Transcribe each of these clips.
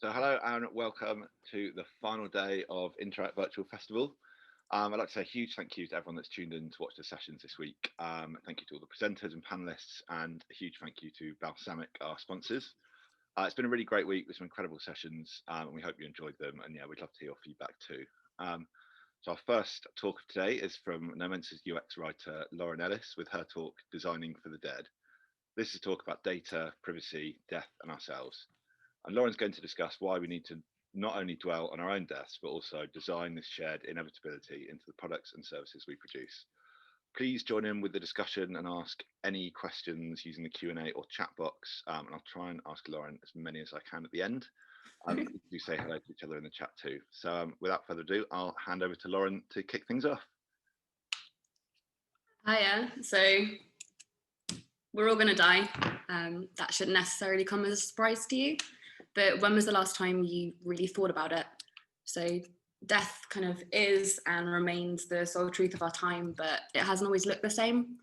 So hello and welcome to the final day of Interact Virtual Festival. I'd like to say a huge thank you to everyone that's tuned in to watch the sessions this week. Thank you to all the presenters and panelists, and a huge thank you to Balsamic, our sponsors. It's been a really great week with some incredible sessions, and we hope you enjoyed them. And yeah, we'd love to hear your feedback too. So our first talk of today is from Inventions UX writer Lauren Ellis with her talk, Designing for the Dead. This is a talk about data, privacy, death, and ourselves. And Lauren's going to discuss why we need to not only dwell on our own deaths, but also design this shared inevitability into the products and services we produce. Please join in with the discussion and ask any questions using the Q&A or chat box, and I'll try and ask Lauren as many as I can at the end. Please do say hello to each other in the chat too. So without further ado, I'll hand over to Lauren to kick things off. Hiya. So we're all going to die. That shouldn't necessarily come as a surprise to you. But when was the last time you really thought about it? So death kind of is and remains the sole truth of our time, but it hasn't always looked the same.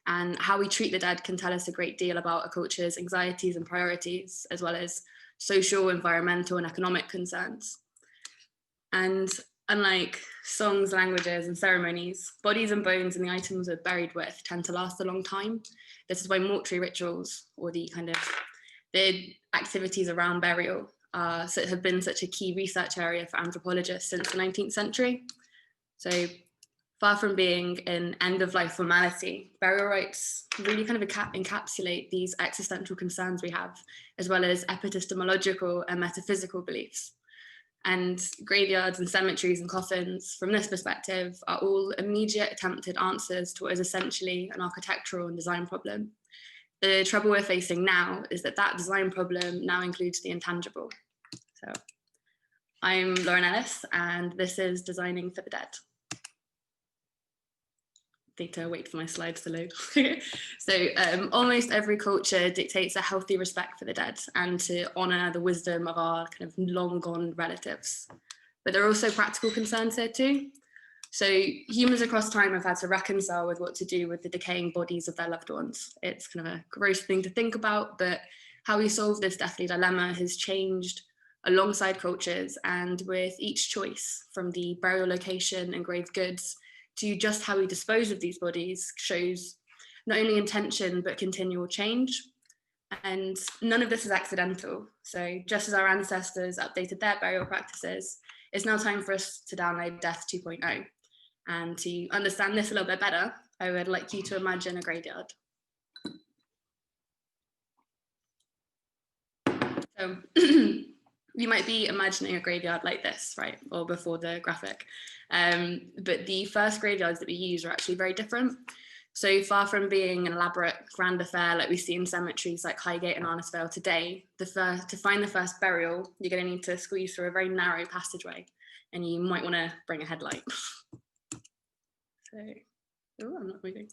And how we treat the dead can tell us a great deal about a culture's anxieties and priorities, as well as social, environmental, and economic concerns. And unlike songs, languages, and ceremonies, bodies and bones and the items we're buried with tend to last a long time. This is why mortuary rituals, or the activities around burial have been such a key research area for anthropologists since the 19th century. So far from being an end-of-life formality, burial rites really kind of encapsulate these existential concerns we have, as well as epistemological and metaphysical beliefs. And graveyards and cemeteries and coffins, from this perspective, are all immediate attempted answers to what is essentially an architectural and design problem. The trouble we're facing now is that that design problem now includes the intangible. So I'm Lauren Ellis, and this is Designing for the Dead. I need to wait for my slides to load. So almost every culture dictates a healthy respect for the dead and to honour the wisdom of our kind of long gone relatives. But there are also practical concerns here too. So humans across time have had to reconcile with what to do with the decaying bodies of their loved ones. It's kind of a gross thing to think about, but how we solve this deathly dilemma has changed alongside cultures, and with each choice, from the burial location and grave goods to just how we dispose of these bodies, shows not only intention, but continual change. And none of this is accidental. So just as our ancestors updated their burial practices, it's now time for us to download Death 2.0. And to understand this a little bit better, I would like you to imagine a graveyard. So you might be imagining a graveyard like this, right? Or before the graphic. But the first graveyards that we use are actually very different. So far from being an elaborate grand affair like we see in cemeteries like Highgate and Arnisvale today, to find the first burial, you're going to need to squeeze through a very narrow passageway, and you might want to bring a headlight. I'm not moving.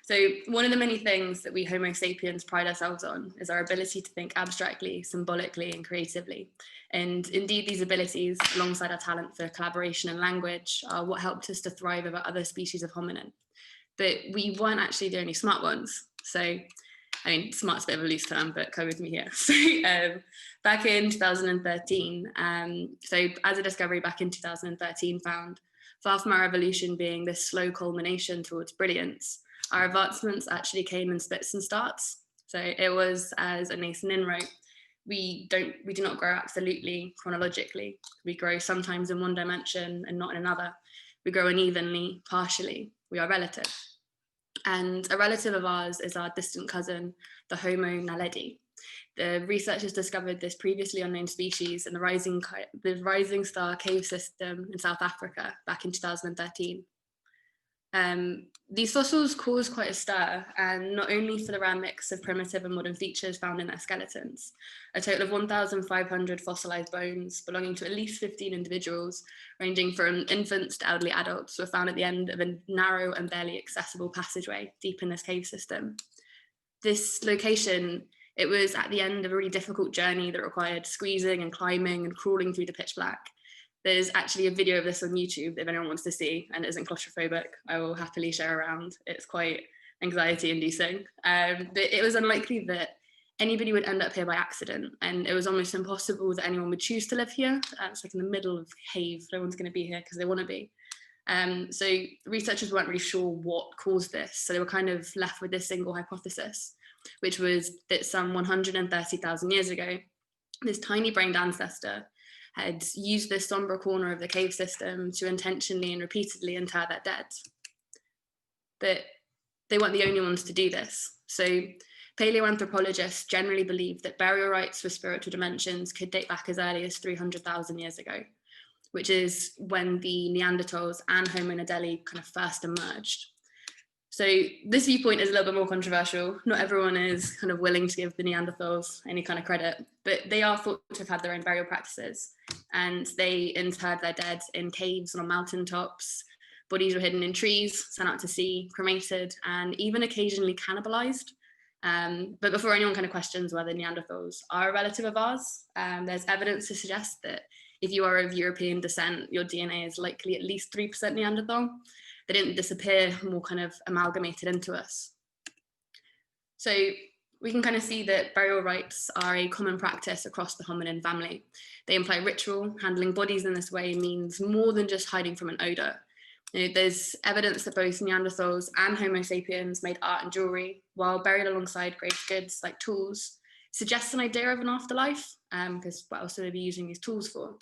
So one of the many things that we Homo sapiens pride ourselves on is our ability to think abstractly, symbolically, and creatively. And indeed, these abilities, alongside our talent for collaboration and language, are what helped us to thrive over other species of hominin. But we weren't actually the only smart ones. So, I mean, smart's a bit of a loose term, but come with me here. So back in 2013, so as a discovery back in 2013 found, far from our evolution being this slow culmination towards brilliance, our advancements actually came in spits and starts. So it was, as Anais Nin wrote, we do not grow absolutely chronologically. We grow sometimes in one dimension and not in another. We grow unevenly, partially. We are relative. And a relative of ours is our distant cousin, the Homo naledi. The researchers discovered this previously unknown species in the Rising Star cave system in South Africa back in 2013. These fossils caused quite a stir, and not only for the rare mix of primitive and modern features found in their skeletons. A total of 1,500 fossilized bones belonging to at least 15 individuals, ranging from infants to elderly adults, were found at the end of a narrow and barely accessible passageway deep in this cave system. This location, it was at the end of a really difficult journey that required squeezing and climbing and crawling through the pitch black. There's actually a video of this on YouTube if anyone wants to see, and it isn't claustrophobic. I will happily share around. It's quite anxiety inducing. But it was unlikely that anybody would end up here by accident, and it was almost impossible that anyone would choose to live here. It's like in the middle of cave, no one's going to be here because they want to be. So researchers weren't really sure what caused this, so they were kind of left with this single hypothesis, which was that some 130,000 years ago, this tiny-brained ancestor had used this somber corner of the cave system to intentionally and repeatedly inter their dead. But they weren't the only ones to do this. So paleoanthropologists generally believe that burial rites for spiritual dimensions could date back as early as 300,000 years ago, which is when the Neanderthals and Homo naledi kind of first emerged. So this viewpoint is a little bit more controversial. Not everyone is kind of willing to give the Neanderthals any kind of credit, but they are thought to have had their own burial practices, and they interred their dead in caves and on mountaintops. Bodies were hidden in trees, sent out to sea, cremated, and even occasionally cannibalized. But before anyone kind of questions whether Neanderthals are a relative of ours, there's evidence to suggest that if you are of European descent, your DNA is likely at least 3% Neanderthal. They didn't disappear, more kind of amalgamated into us. So we can kind of see that burial rites are a common practice across the hominin family. They imply ritual. Handling bodies in this way means more than just hiding from an odor. You know, there's evidence that both Neanderthals and Homo sapiens made art and jewelry, while buried alongside grave goods like tools suggests an idea of an afterlife, because what else would they be using these tools for?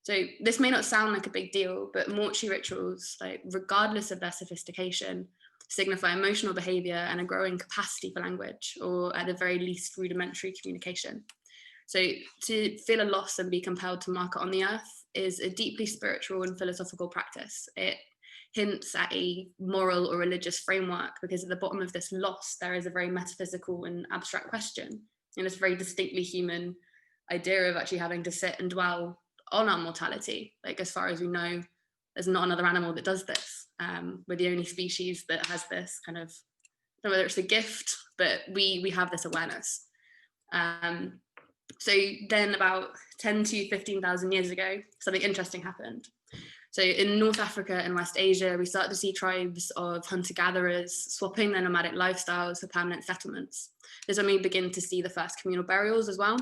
So this may not sound like a big deal, but mortuary rituals, like regardless of their sophistication, signify emotional behavior and a growing capacity for language, or at the very least rudimentary communication. So to feel a loss and be compelled to mark it on the earth is a deeply spiritual and philosophical practice. It hints at a moral or religious framework, because at the bottom of this loss, there is a very metaphysical and abstract question, and this very distinctly human idea of actually having to sit and dwell on our mortality. Like, as far as we know, there's not another animal that does this. We're the only species that has this kind of, I don't know whether it's a gift, but we have this awareness. So then about 10 to 15,000 years ago, something interesting happened. So in North Africa and West Asia, we start to see tribes of hunter-gatherers swapping their nomadic lifestyles for permanent settlements. This is when we begin to see the first communal burials as well.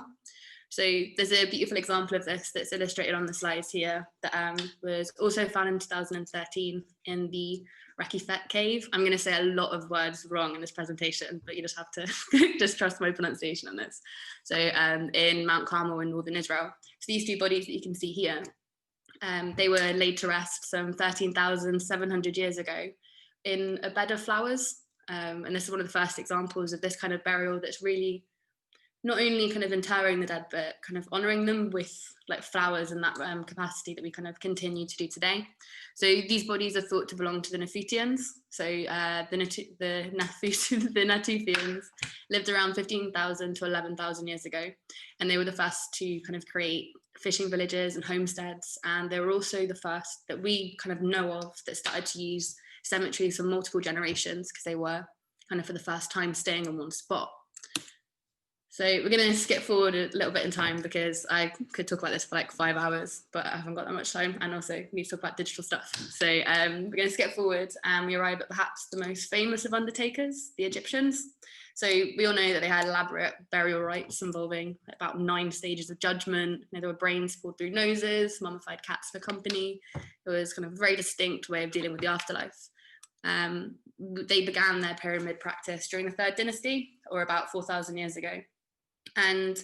So there's a beautiful example of this that's illustrated on the slides here that was also found in 2013 in the Rekifet cave. I'm going to say a lot of words wrong in this presentation, but you just have to just trust my pronunciation on this. So in Mount Carmel in northern Israel. So these two bodies that you can see here, they were laid to rest some 13,700 years ago in a bed of flowers. And this is one of the first examples of this kind of burial that's really not only kind of interring the dead, but kind of honouring them with like flowers in that capacity that we kind of continue to do today. So these bodies are thought to belong to the Nafutians. So the Natufians lived around 15,000 to 11,000 years ago, and they were the first to kind of create fishing villages and homesteads, and they were also the first that we kind of know of that started to use cemeteries for multiple generations, because they were kind of for the first time staying in one spot. So we're going to skip forward a little bit in time, because I could talk about this for like 5 hours, but I haven't got that much time, and also need to talk about digital stuff. So we're going to skip forward and we arrive at perhaps the most famous of undertakers, the Egyptians. So we all know that they had elaborate burial rites involving about 9 stages of judgment. You know, there were brains pulled through noses, mummified cats for company. It was kind of a very distinct way of dealing with the afterlife. They began their pyramid practice during the 3rd dynasty, or about 4,000 years ago. And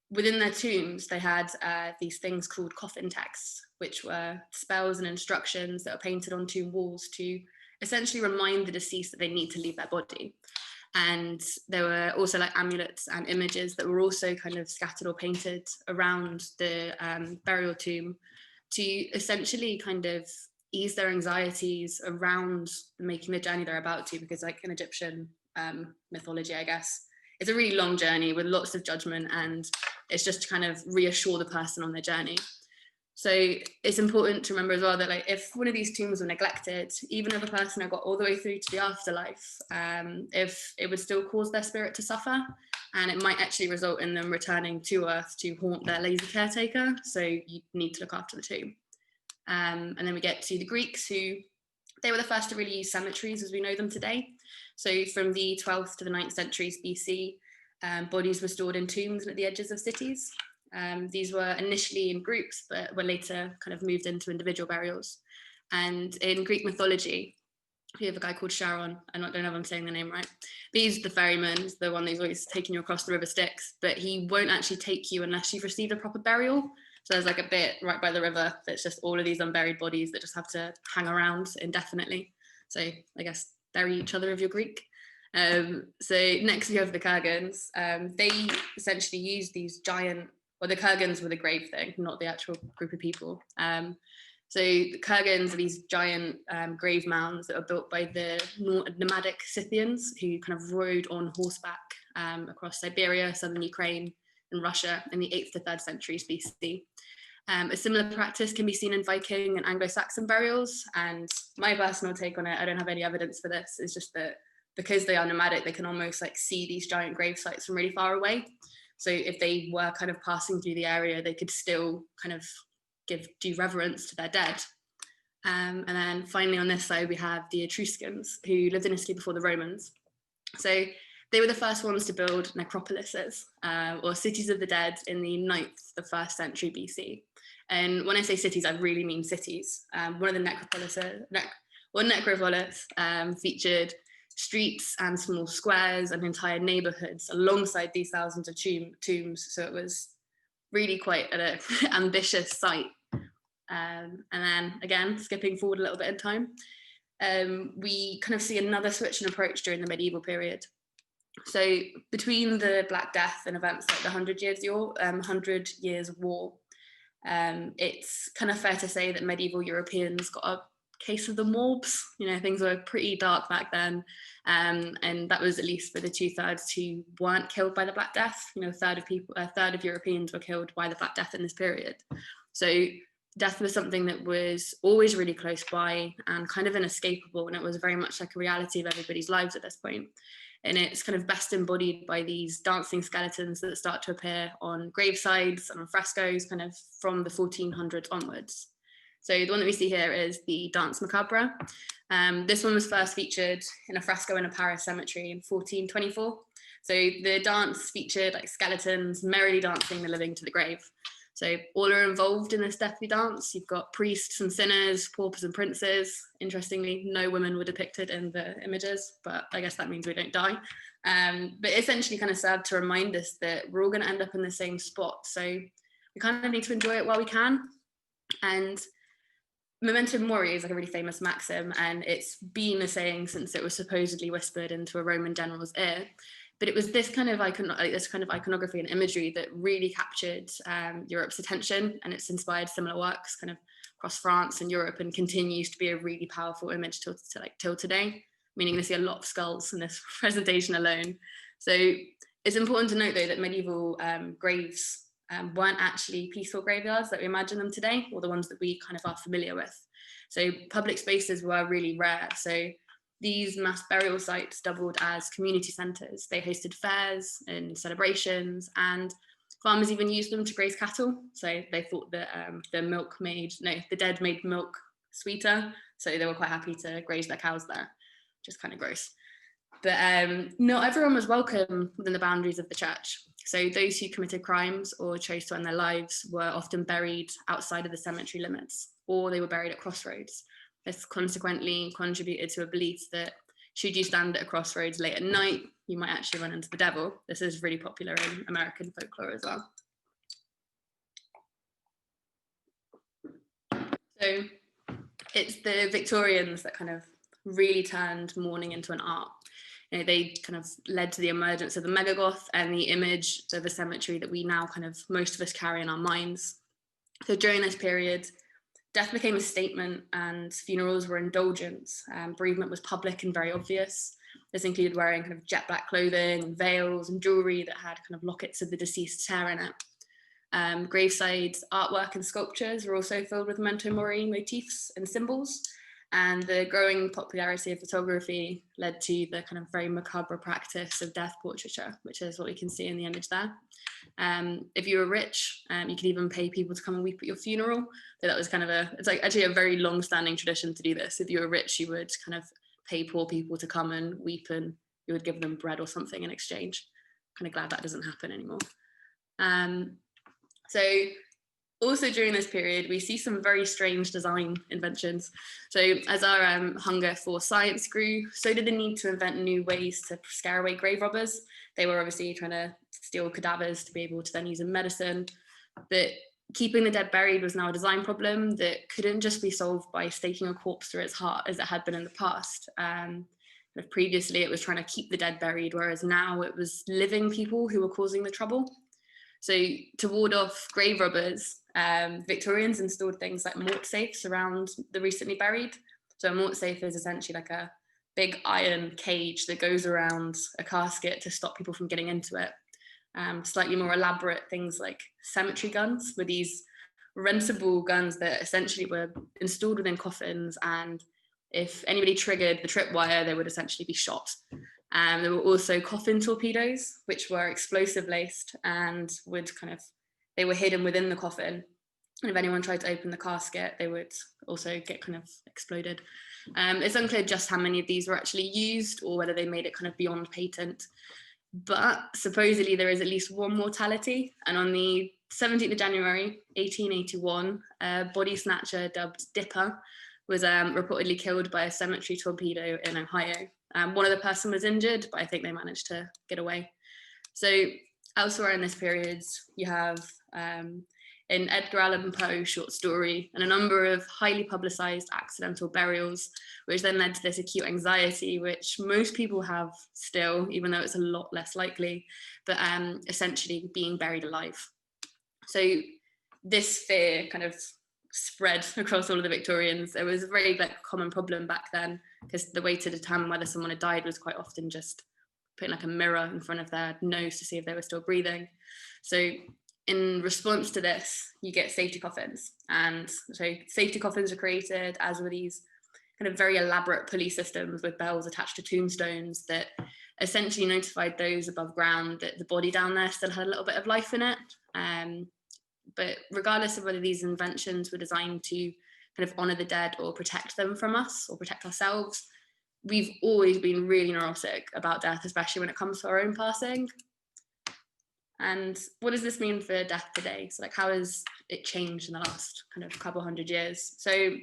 within their tombs, they had these things called Coffin Texts, which were spells and instructions that were painted on tomb walls to essentially remind the deceased that they need to leave their body. And there were also like amulets and images that were also kind of scattered or painted around the burial tomb to essentially kind of ease their anxieties around making the journey they're about to, because like in Egyptian mythology, I guess, it's a really long journey with lots of judgment, and it's just to kind of reassure the person on their journey. So it's important to remember as well that like if one of these tombs were neglected, even if a person had got all the way through to the afterlife, if it would still cause their spirit to suffer, and it might actually result in them returning to Earth to haunt their lazy caretaker. So you need to look after the tomb. And then we get to the Greeks, who they were the first to really use cemeteries as we know them today. So from the 12th to the 9th centuries BC, Bodies were stored in tombs at the edges of cities. These were initially in groups, but were later kind of moved into individual burials. And in Greek mythology, we have a guy called Charon. I don't know if I'm saying the name right. But he's the ferryman, the one who's always taking you across the river Styx, but he won't actually take you unless you've received a proper burial. So there's like a bit right by the river that's just all of these unburied bodies that just have to hang around indefinitely. So I guess bury each other if you're Greek. So next we have the Kergens. They essentially use these giant, well, the Kergens were the grave thing, not the actual group of people. So the Kergens are these giant grave mounds that are built by the nomadic Scythians who kind of rode on horseback across Siberia, southern Ukraine, and Russia in the 8th to 3rd centuries BC. A similar practice can be seen in Viking and Anglo-Saxon burials, and my personal take on it, I don't have any evidence for this, is just that because they are nomadic, they can almost like see these giant grave sites from really far away. So if they were kind of passing through the area, they could still kind of give due reverence to their dead. And then finally on this side, we have the Etruscans, who lived in Italy before the Romans. So they were the first ones to build necropolises, or cities of the dead, in the 9th to 1st century BC. And when I say cities, I really mean cities. One of the necropolis featured streets and small squares and entire neighborhoods alongside these thousands of tombs. So it was really quite an ambitious site. And then again, skipping forward a little bit in time, we kind of see another switch in approach during the medieval period. So between the Black Death and events like the 100 Years' War, it's kind of fair to say that medieval Europeans got a case of the morbs. You know, things were pretty dark back then, and that was at least for the 2/3 who weren't killed by the Black Death. You know, a third of Europeans were killed by the Black Death in this period. So death was something that was always really close by and kind of inescapable, and it was very much like a reality of everybody's lives at this point. And it's kind of best embodied by these dancing skeletons that start to appear on gravesides and on frescoes kind of from the 1400s onwards. So the one that we see here is the dance Macabre. This one was first featured in a fresco in a Paris cemetery in 1424. So the dance featured like skeletons merrily dancing the living to the grave. So all are involved in this deathly dance. You've got priests and sinners, paupers and princes. Interestingly, no women were depicted in the images, but I guess that means we don't die. But essentially kind of served to remind us that we're all going to end up in the same spot. So we kind of need to enjoy it while we can. And memento mori is like a really famous maxim, and it's been a saying since it was supposedly whispered into a Roman general's ear. But it was this kind of iconography and imagery that really captured Europe's attention, and it's inspired similar works kind of across France and Europe, and continues to be a really powerful image till today. Meaning to see a lot of skulls in this presentation alone. So it's important to note though that medieval graves weren't actually peaceful graveyards that we imagine them today, or the ones that we kind of are familiar with. So public spaces were really rare. So these mass burial sites doubled as community centres. They hosted fairs and celebrations, and farmers even used them to graze cattle. So they thought that the dead made milk sweeter. So they were quite happy to graze their cows there, which is kind of gross. But not everyone was welcome within the boundaries of the church. So those who committed crimes or chose to end their lives were often buried outside of the cemetery limits, or they were buried at crossroads. This consequently contributed to a belief that should you stand at a crossroads late at night, you might actually run into the devil. This is really popular in American folklore as well. So it's the Victorians that kind of really turned mourning into an art. You know, they kind of led to the emergence of the megagoth and the image of a cemetery that we now kind of, most of us carry in our minds. So during this period, death became a statement and funerals were indulgent. Bereavement was public and very obvious. This included wearing kind of jet black clothing and veils and jewelry that had kind of lockets of the deceased's hair in it. Graveside artwork and sculptures were also filled with memento mori motifs and symbols. And the growing popularity of photography led to the kind of very macabre practice of death portraiture, which is what we can see in the image there. If you were rich, you could even pay people to come and weep at your funeral. So that was kind of it's like actually a very long-standing tradition to do this. If you were rich, you would kind of pay poor people to come and weep, and you would give them bread or something in exchange. kind of glad that doesn't happen anymore. So also during this period, we see some very strange design inventions. So as our hunger for science grew, so did the need to invent new ways to scare away grave robbers. They were obviously trying to steal cadavers to be able to then use in medicine. But keeping the dead buried was now a design problem that couldn't just be solved by staking a corpse through its heart as it had been in the past. Previously, it was trying to keep the dead buried, whereas now it was living people who were causing the trouble. So to ward off grave robbers, Victorians installed things like mort safes around the recently buried. So a mort safe is essentially like a big iron cage that goes around a casket to stop people from getting into it. Slightly more elaborate things like cemetery guns were these rentable guns that essentially were installed within coffins, and if anybody triggered the tripwire, they would essentially be shot. There were also coffin torpedoes, which were explosive laced and they were hidden within the coffin. And if anyone tried to open the casket, they would also get kind of exploded. It's unclear just how many of these were actually used or whether they made it kind of beyond patent. But supposedly there is at least one mortality. And on the 17th of January, 1881, a body snatcher dubbed Dipper was reportedly killed by a cemetery torpedo in Ohio. One other person was injured, but I think they managed to get away. So elsewhere in this period, you have in Edgar Allan Poe's short story and a number of highly publicized accidental burials, which then led to this acute anxiety, which most people have still, even though it's a lot less likely, but essentially being buried alive. So this fear kind of spread across all of the Victorians. It was a very common problem back then, because the way to determine whether someone had died was quite often just putting like a mirror in front of their nose to see if they were still breathing. So in response to this, you get safety coffins. And so safety coffins were created, as were these kind of very elaborate pulley systems with bells attached to tombstones that essentially notified those above ground that the body down there still had a little bit of life in it. But regardless of whether these inventions were designed to kind of honor the dead or protect them from us or protect ourselves, we've always been really neurotic about death, especially when it comes to our own passing. And what does this mean for death today? So how has it changed in the last kind of couple hundred years? So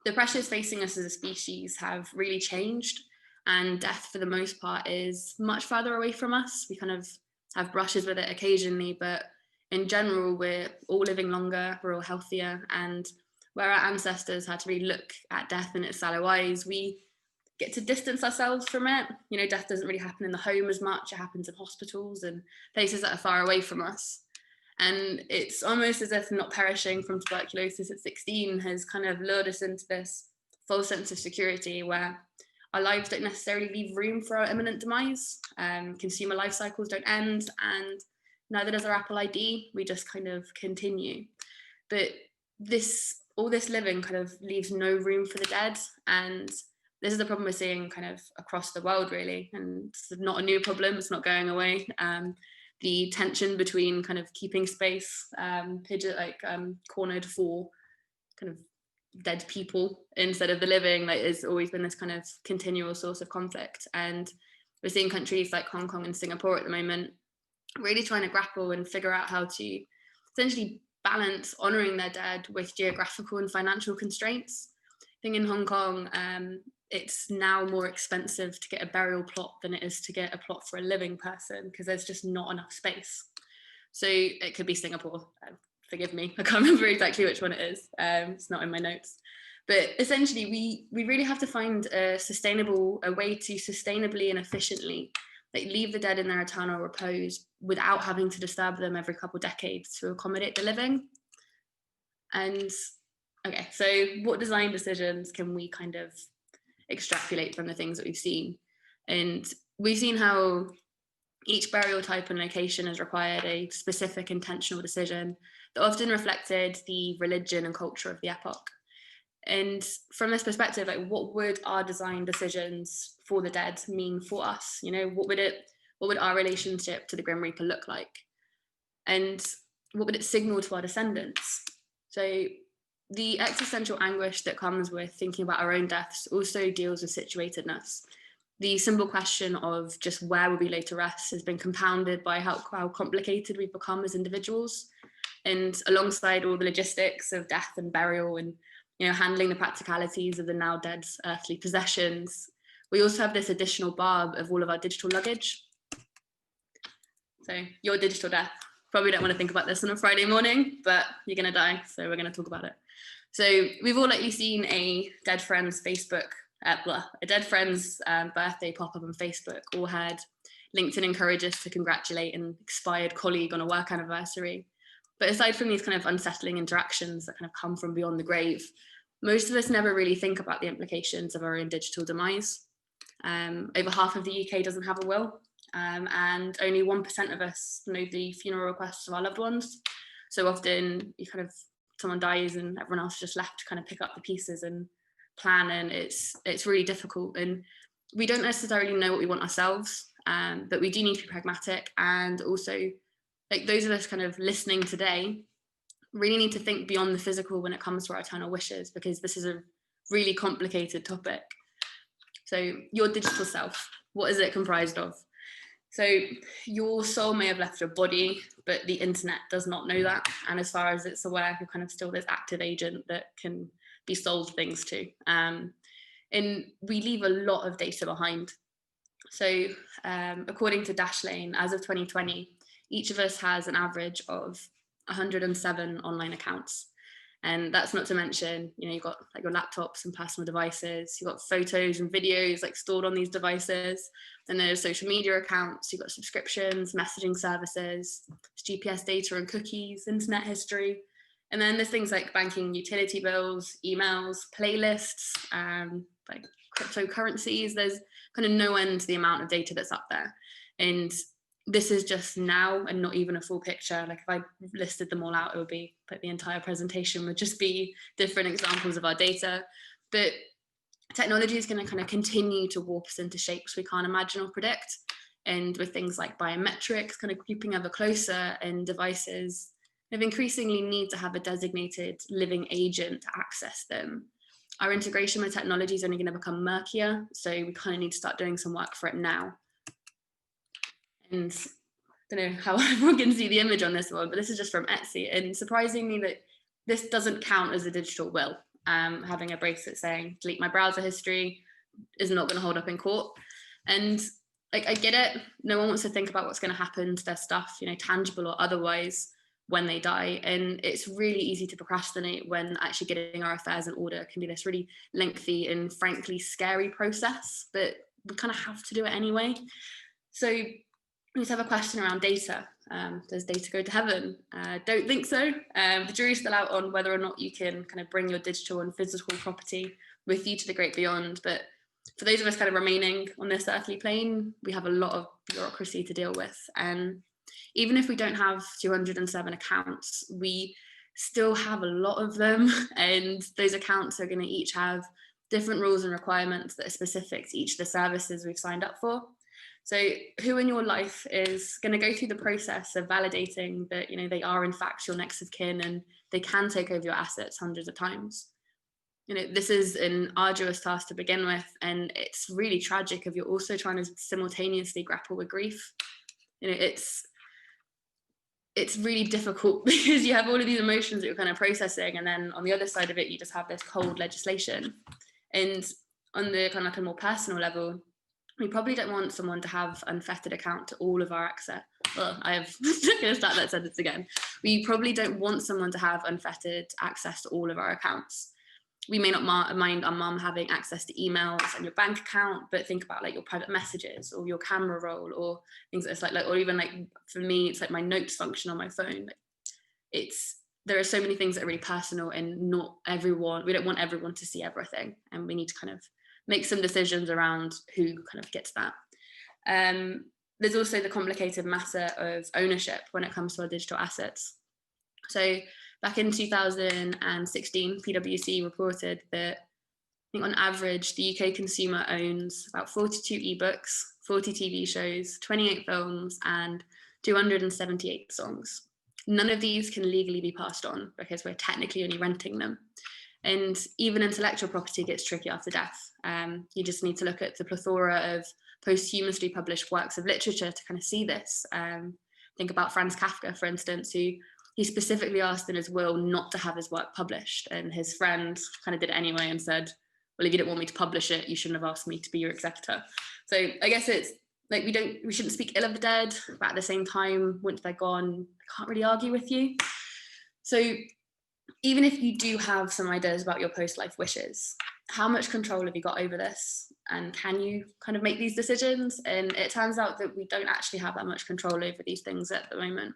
the pressures facing us as a species have really changed, and death for the most part is much further away from us. We kind of have brushes with it occasionally, but in general, we're all living longer, we're all healthier, and where our ancestors had to really look at death in its shallow eyes, we get to distance ourselves from it. You know, death doesn't really happen in the home as much. It happens in hospitals and places that are far away from us. And it's almost as if not perishing from tuberculosis at 16 has kind of lured us into this false sense of security where our lives don't necessarily leave room for our imminent demise. Consumer life cycles don't end, and neither does our Apple ID. We just kind of continue. But all this living kind of leaves no room for the dead. And this is the problem we're seeing kind of across the world, really. And it's not a new problem, it's not going away. The tension between kind of keeping space, cornered for kind of dead people instead of the living, has always been this kind of continual source of conflict. And we're seeing countries like Hong Kong and Singapore at the moment really trying to grapple and figure out how to essentially balance honouring their dead with geographical and financial constraints. I think in Hong Kong, it's now more expensive to get a burial plot than it is to get a plot for a living person, because there's just not enough space. So it could be Singapore, forgive me, I can't remember exactly which one it is, it's not in my notes. But essentially, we really have to find a way to sustainably and efficiently leave the dead in their eternal repose without having to disturb them every couple of decades to accommodate the living. And okay, so what design decisions can we kind of extrapolate from the things that we've seen? And we've seen how each burial type and location has required a specific intentional decision that often reflected the religion and culture of the epoch. And from this perspective, what would our design decisions for the dead mean for us? You know, what would our relationship to the Grim Reaper look like? And what would it signal to our descendants? So the existential anguish that comes with thinking about our own deaths also deals with situatedness. the simple question of just where will we lay to rest has been compounded by how complicated we've become as individuals. And alongside all the logistics of death and burial and, handling the practicalities of the now dead earthly possessions, we also have this additional bar of all of our digital luggage. So your digital death. Probably don't want to think about this on a Friday morning, but you're going to die, so we're going to talk about it. So we've all likely seen a dead friend's Facebook, a dead friend's birthday pop up on Facebook, or had LinkedIn encourage us to congratulate an expired colleague on a work anniversary. But aside from these kind of unsettling interactions that kind of come from beyond the grave, most of us never really think about the implications of our own digital demise. Over half of the UK doesn't have a will, and only 1% of us know the funeral requests of our loved ones. So often someone dies and everyone else is just left to kind of pick up the pieces and plan, and it's really difficult. And we don't necessarily know what we want ourselves, but we do need to be pragmatic. And also, like those of us kind of listening today really need to think beyond the physical when it comes to our eternal wishes, because this is a really complicated topic. So your digital self, what is it comprised of? So your soul may have left your body, but the internet does not know that. And as far as it's aware, you're kind of still this active agent that can be sold things to. And we leave a lot of data behind. So according to Dashlane, as of 2020, each of us has an average of 107 online accounts. And that's not to mention, you've got like your laptops and personal devices, you've got photos and videos like stored on these devices. Then there's social media accounts, you've got subscriptions, messaging services, GPS data and cookies, internet history. And then there's things like banking, utility bills, emails, playlists, like cryptocurrencies. There's kind of no end to the amount of data that's up there. And this is just now and not even a full picture. Like if I listed them all out, it would be like the entire presentation would just be different examples of our data. But technology is going to kind of continue to warp us into shapes we can't imagine or predict. And with things like biometrics kind of creeping ever closer, and devices kind of increasingly need to have a designated living agent to access them, our integration with technology is only going to become murkier. So we kind of need to start doing some work for it now. And I don't know how everyone can see the image on this one, but this is just from Etsy. And surprisingly, that this doesn't count as a digital will. Having a bracelet saying delete my browser history is not going to hold up in court. And like I get it, no one wants to think about what's going to happen to their stuff, tangible or otherwise, when they die. And it's really easy to procrastinate when actually getting our affairs in order can be this really lengthy and frankly scary process, but we kind of have to do it anyway. So we just have a question around data. Does data go to heaven? Don't think so. The jury's still out on whether or not you can kind of bring your digital and physical property with you to the great beyond. But for those of us kind of remaining on this earthly plane, we have a lot of bureaucracy to deal with. And even if we don't have 207 accounts, we still have a lot of them. And those accounts are going to each have different rules and requirements that are specific to each of the services we've signed up for. So who in your life is going to go through the process of validating that, they are in fact your next of kin and they can take over your assets hundreds of times? This is an arduous task to begin with, and it's really tragic if you're also trying to simultaneously grapple with grief. It's really difficult because you have all of these emotions that you're kind of processing, and then on the other side of it, you just have this cold legislation. And on the kind of like a more personal level, we probably don't want someone to have unfettered account to all of our access. Well, I'm going to start that sentence again. We probably don't want someone to have unfettered access to all of our accounts. We may not mind our mum having access to emails and your bank account, but think about like your private messages or your camera roll or things that's like, or even like for me, it's like my notes function on my phone. There are so many things that are really personal, and we don't want everyone to see everything, and we need to kind of make some decisions around who kind of gets that. There's also the complicated matter of ownership when it comes to our digital assets. So back in 2016, PwC reported that I think on average, the UK consumer owns about 42 ebooks, 40 TV shows, 28 films, and 278 songs. None of these can legally be passed on because we're technically only renting them. And even intellectual property gets tricky after death. You just need to look at the plethora of posthumously published works of literature to kind of see this. Think about Franz Kafka, for instance, who he specifically asked in his will not to have his work published, and his friend kind of did it anyway and said, well, if you didn't want me to publish it, you shouldn't have asked me to be your executor. So I guess it's like we shouldn't speak ill of the dead, but at the same time, once they're gone, I can't really argue with you. So even if you do have some ideas about your post-life wishes, how much control have you got over this? And can you kind of make these decisions? And it turns out that we don't actually have that much control over these things at the moment.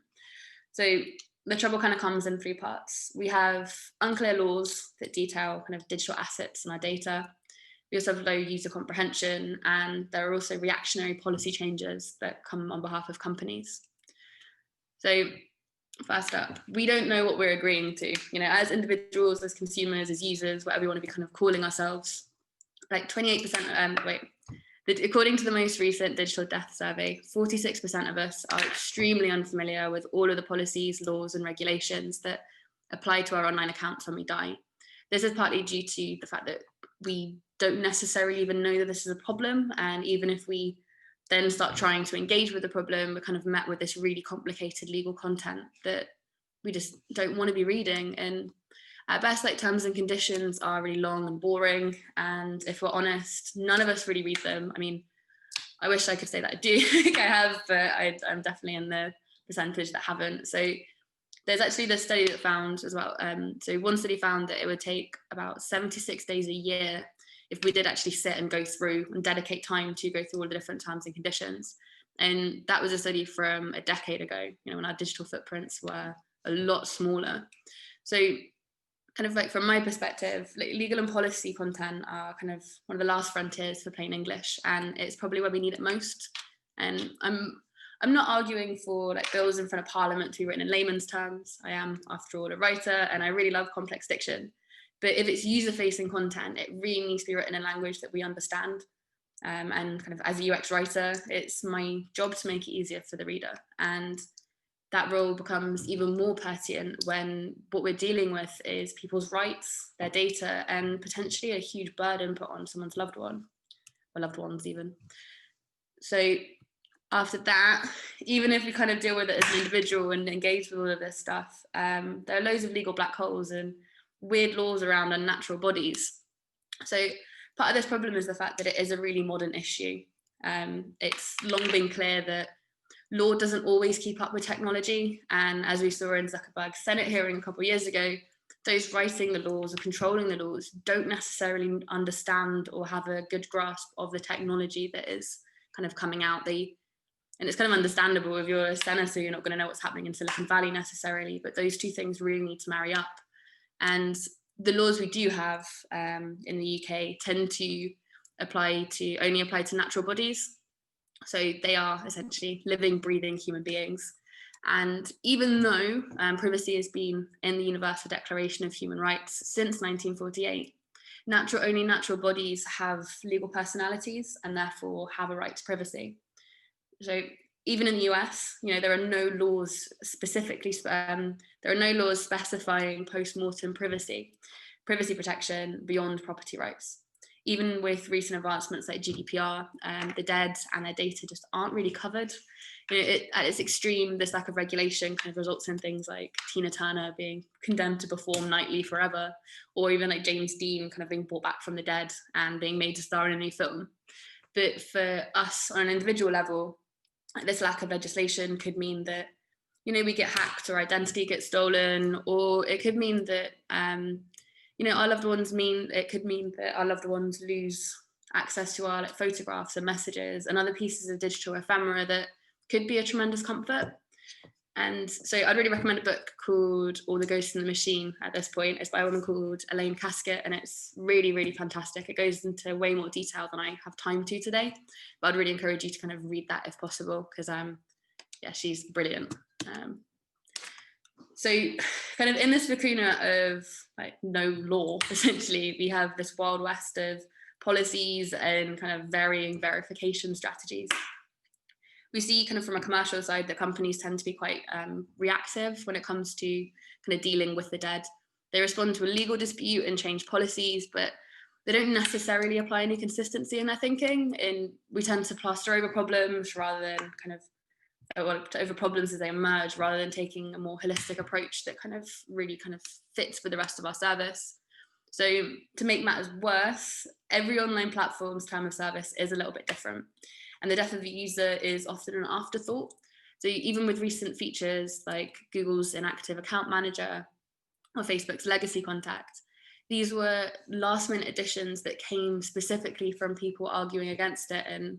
So the trouble kind of comes in three parts. We have unclear laws that detail kind of digital assets and our data. We also have low user comprehension, and there are also reactionary policy changes that come on behalf of companies. So first up, we don't know what we're agreeing to, as individuals, as consumers, as users, whatever we want to be kind of calling ourselves. Like 28%, according to the most recent digital death survey, 46% of us are extremely unfamiliar with all of the policies, laws, and regulations that apply to our online accounts when we die. This is partly due to the fact that we don't necessarily even know that this is a problem, and even if we then start trying to engage with the problem, we're kind of met with this really complicated legal content that we just don't want to be reading. And at best, like, terms and conditions are really long and boring. And if we're honest, none of us really read them. I mean, I wish I could say that I do, like I have, but I'm definitely in the percentage that haven't. So there's actually this study that found as well. So one study found that it would take about 76 days a year if we did actually sit and go through and dedicate time to go through all the different terms and conditions. And that was a study from a decade ago, when our digital footprints were a lot smaller. So kind of like from my perspective, like, legal and policy content are kind of one of the last frontiers for plain English, and it's probably where we need it most. And I'm not arguing for like bills in front of Parliament to be written in layman's terms. I am, after all, a writer, and I really love complex diction. But if it's user-facing content, it really needs to be written in language that we understand. And kind of as a UX writer, it's my job to make it easier for the reader. And that role becomes even more pertinent when what we're dealing with is people's rights, their data, and potentially a huge burden put on someone's loved one, or loved ones even. So after that, even if we kind of deal with it as an individual and engage with all of this stuff, there are loads of legal black holes and weird laws around unnatural bodies. So part of this problem is the fact that it is a really modern issue. It's long been clear that law doesn't always keep up with technology. And as we saw in Zuckerberg's Senate hearing a couple of years ago, those writing the laws or controlling the laws don't necessarily understand or have a good grasp of the technology that is kind of coming out. And it's kind of understandable. If you're a senator, you're not going to know what's happening in Silicon Valley necessarily, but those two things really need to marry up. And the laws we do have in the UK tend to only apply to natural bodies. So they are essentially living, breathing human beings. And even though privacy has been in the Universal Declaration of Human Rights since 1948, only natural bodies have legal personalities and therefore have a right to privacy. So even in the US, there are no laws specifying post-mortem privacy protection beyond property rights. Even with recent advancements like GDPR, the dead and their data just aren't really covered. At its extreme, this lack of regulation kind of results in things like Tina Turner being condemned to perform nightly forever, or even like James Dean kind of being brought back from the dead and being made to star in a new film. But for us on an individual level, this lack of legislation could mean that, we get hacked or identity gets stolen, or it could mean that, our loved ones lose access to our photographs and messages and other pieces of digital ephemera that could be a tremendous comfort. And so I'd really recommend a book called All the Ghosts in the Machine at this point. It's by a woman called Elaine Casket, and it's really, really fantastic. It goes into way more detail than I have time to today, but I'd really encourage you to kind of read that if possible, because she's brilliant. So kind of in this lacuna of no law, essentially, we have this wild west of policies and kind of varying verification strategies. We see kind of from a commercial side that companies tend to be quite reactive when it comes to kind of dealing with the dead. They respond to a legal dispute and change policies, but they don't necessarily apply any consistency in their thinking. And we tend to plaster over problems rather than over problems as they emerge, rather than taking a more holistic approach that really fits with the rest of our service. So to make matters worse, every online platform's term of service is a little bit different, and the death of the user is often an afterthought. So even with recent features like Google's inactive account manager or Facebook's legacy contact, these were last-minute additions that came specifically from people arguing against it, and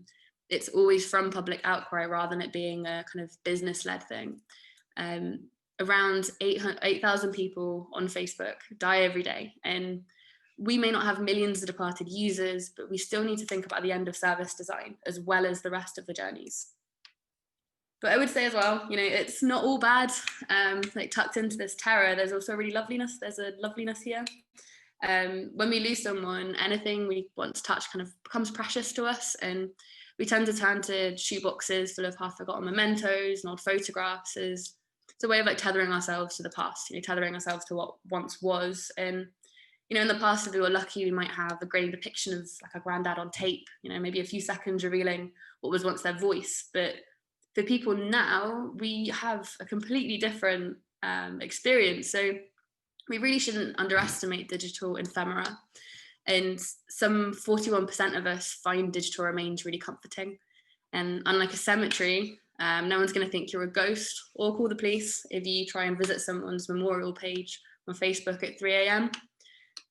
it's always from public outcry rather than it being a kind of business-led thing. Around 8,000 people on Facebook die every day, and we may not have millions of departed users, but we still need to think about the end of service design as well as the rest of the journeys. But I would say as well, it's not all bad. Like tucked into this terror, there's also really loveliness. There's a loveliness here. When we lose someone, anything we want to touch kind of becomes precious to us, and we tend to turn to shoeboxes full of half-forgotten mementos and old photographs as it's a way of like tethering ourselves to the past, tethering ourselves to what once was. And in the past, if we were lucky, we might have a grainy depiction of like a granddad on tape, maybe a few seconds revealing what was once their voice. But for people now, we have a completely different experience. So we really shouldn't underestimate digital ephemera. And some 41% of us find digital remains really comforting. And unlike a cemetery, no one's going to think you're a ghost or call the police if you try and visit someone's memorial page on Facebook at 3 a.m.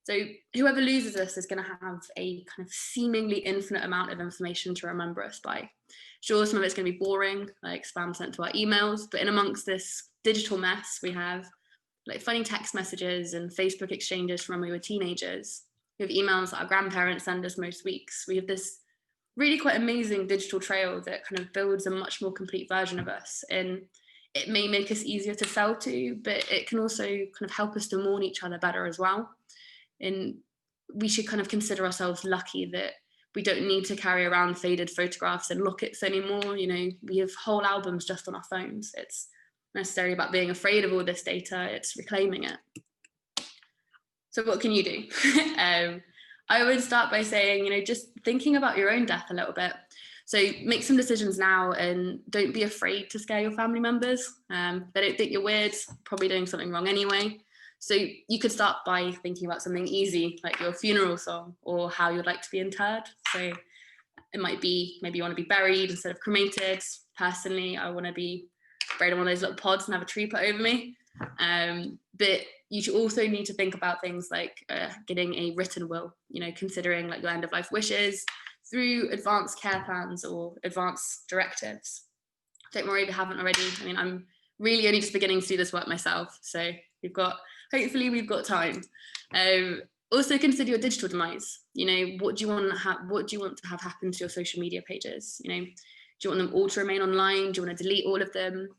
So whoever loses us is going to have a kind of seemingly infinite amount of information to remember us by. Sure, some of it's going to be boring, like spam sent to our emails, but in amongst this digital mess, we have like funny text messages and Facebook exchanges from when we were teenagers. We have emails that our grandparents send us most weeks. We have this really quite amazing digital trail that kind of builds a much more complete version of us. And it may make us easier to sell to, but it can also kind of help us to mourn each other better as well. And we should kind of consider ourselves lucky that we don't need to carry around faded photographs and lockets anymore. We have whole albums just on our phones. It's necessarily about being afraid of all this data, it's reclaiming it. So what can you do? I would start by saying, just thinking about your own death a little bit. So make some decisions now and don't be afraid to scare your family members. They don't think you're weird, probably doing something wrong anyway. So you could start by thinking about something easy, like your funeral song or how you'd like to be interred. So it might be, maybe you want to be buried instead of cremated. Personally, I want to be buried in one of those little pods and have a tree put over me. But you should also need to think about things like getting a written will, considering like your end of life wishes through advanced care plans or advanced directives. Don't worry if you haven't already. I'm really only just beginning to do this work myself. So hopefully we've got time. Also consider your digital demise. What do you want to have happen to your social media pages? Do you want them all to remain online? Do you want to delete all of them?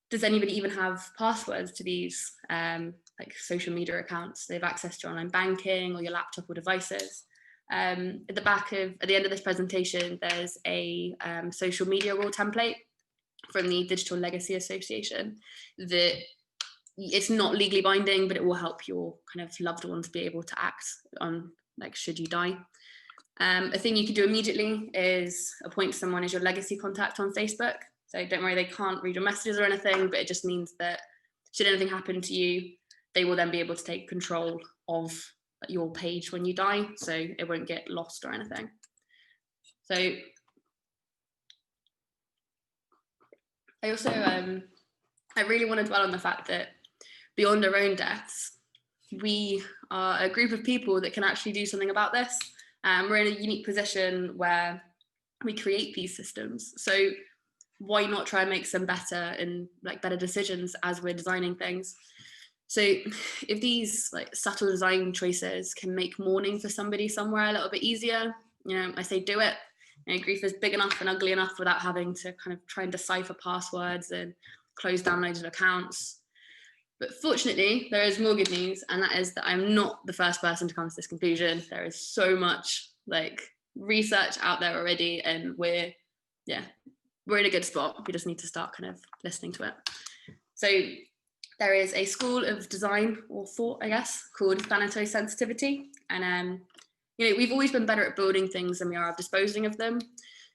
Does anybody even have passwords to these like social media accounts? They have access to online banking or your laptop or devices. At the end of this presentation, there's a social media rule template from the Digital Legacy Association that it's not legally binding, but it will help your kind of loved ones be able to act on, like, should you die. A thing you can do immediately is appoint someone as your legacy contact on Facebook. So don't worry, they can't read your messages or anything, but it just means that should anything happen to you, they will then be able to take control of your page when you die, so it won't get lost or anything. So I also, I really want to dwell on the fact that beyond our own deaths, we are a group of people that can actually do something about this. We're in a unique position where we create these systems. So why not try and make some better and like better decisions as we're designing things? So if these like subtle design choices can make mourning for somebody somewhere a little bit easier, I say do it. Grief is big enough and ugly enough without having to kind of try and decipher passwords and close down loads of accounts. But fortunately, there is more good news, and that is that I'm not the first person to come to this conclusion. There is so much like research out there already, and we're in a good spot. We just need to start kind of listening to it. So there is a school of design or thought, I guess, called Planetary Sensitivity. And, we've always been better at building things than we are at disposing of them.